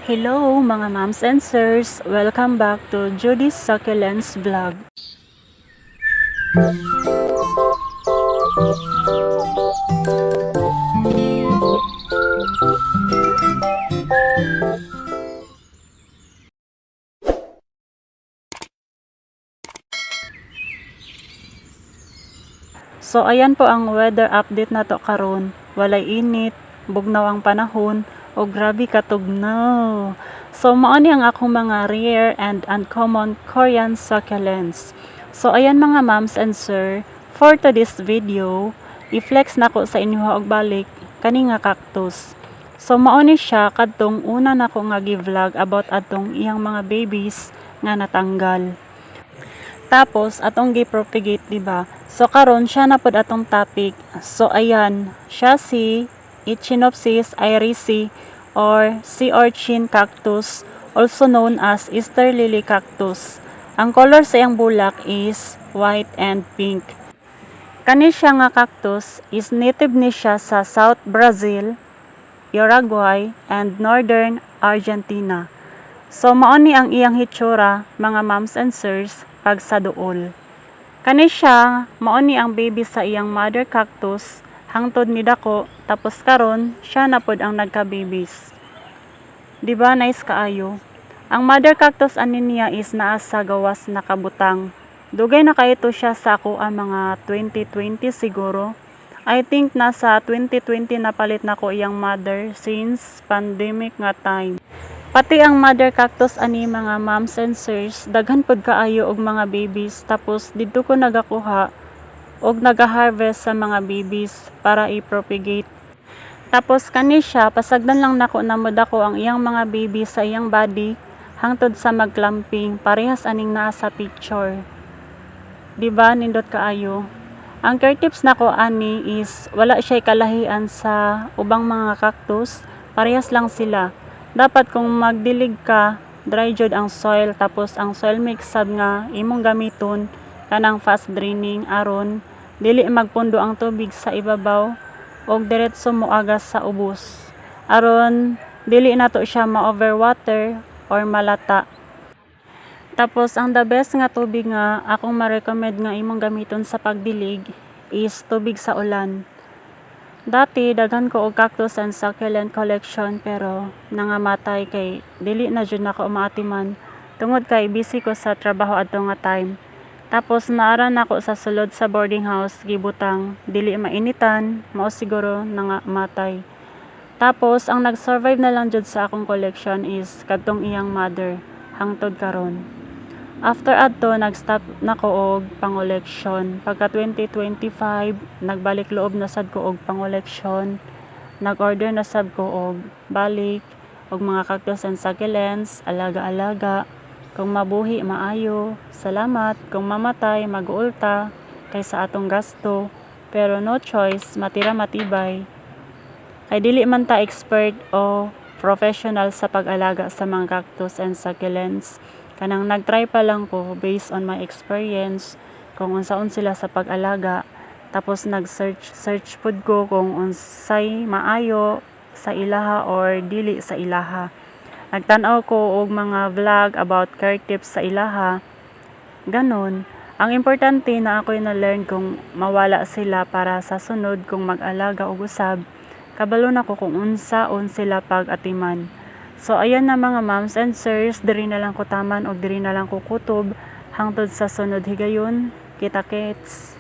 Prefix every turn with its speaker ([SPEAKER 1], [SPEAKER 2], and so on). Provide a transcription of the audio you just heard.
[SPEAKER 1] Hello mga moms and sirs! Welcome back to Judy's Succulents Vlog. So ayan po ang weather update na to karon. Walay init, bugnaw ang panahon, o grabe katugnaw. So mao ni ang akong mga rare and uncommon Korean succulents. So ayan mga moms and sir, for today's video, i-flex nako sa inyo og balik kani nga cactus. So mao ni siya kadtong una nako nga gi-vlog about atong iyang mga babies nga natanggal. Tapos atong gi-propagate, diba? So karon siya na pod atong topic. So ayan, siya si Echinopsis irisi or sea urchin cactus, also known as Easter lily cactus. Ang color sa iyang bulak is white and pink. Kani siya nga cactus is native ni siya sa South Brazil, Uruguay, and Northern Argentina. So mao ni ang iyang hitsura mga moms and sirs pag sa duol. Kani siya mao ni ang baby sa iyang mother cactus hangtod ni dako, tapos karon siya na pod ang nagka-babies. Diba nice kaayo? Ang mother cactus ani niya is naa sa gawas na kabutang. Dugay na kayo to siya sa ako ang mga 2020 siguro. I think nasa 2020 na palit na ko iyang mother since pandemic nga time. Pati ang mother cactus ani mga moms and sirs, daghan pod kaayo og mga babies, tapos didto ko nagakuha og nagaharvest sa mga babies para i-propagate. Tapos kani siya pasagdan lang nako namod ako ang iyang mga baby sa iyang body hangtod sa magclamping, parehas aning naa sa picture. Diba nindot kaayo? Ang care tips nako ani is wala siya kalahian sa ubang mga cactus, parehas lang sila. Dapat kung magdilig ka, dry jud ang soil, tapos ang soil mix sab nga imong gamiton kanang fast draining aron dili magpundo ang tubig sa ibabaw og diretso moagas sa ubos. Aron dili nato siya ma-overwater or malata. Tapos ang the best nga tubig nga akong ma-recommend nga imong gamiton sa pagdilig is tubig sa ulan. Dati daghan ko og cactus and succulent collection pero nangamatay kay dili na jud nako maatiman tungod kay busy ko sa trabaho adto nga time. Tapos naara nako sa sulod sa boarding house gibutang, dili mainitan, mao siguro nangamatay. Tapos ang nag-survive na lang jud sa akong collection is kadtong iyang mother hangtod karon. After adto nag-stop nako og pangoleksyon. Pagka 2025 nagbalik loob na sad ko og pangoleksyon. Nag-order na sab ko og balik og mga cactus and succulents, alaga-alaga. Kung mabuhi maayo, salamat. Kung mamatay mag-uulta kaysa atong gasto. Pero no choice, matira matibay. Ay dili man ta expert o professional sa pag-alaga sa mga cactus and succulents. Kanang nagtry pa lang ko based on my experience kung unsaon sila sa pag-alaga, tapos nag-search pud ko kung unsay maayo sa ilaha or dili sa ilaha. Nagtan-aw ko og mga vlog about care tips sa ilaha. Ganon. Ang importante na ako'y na-learn kung mawala sila para sa sunod kung mag-alaga og usab. Kabalo na ko kung unsaon sila pag-atiman. So ayan na mga moms and sirs, diri na lang ko taman o diri na lang ko kutob hangtod sa sunod higayon. Kita kits.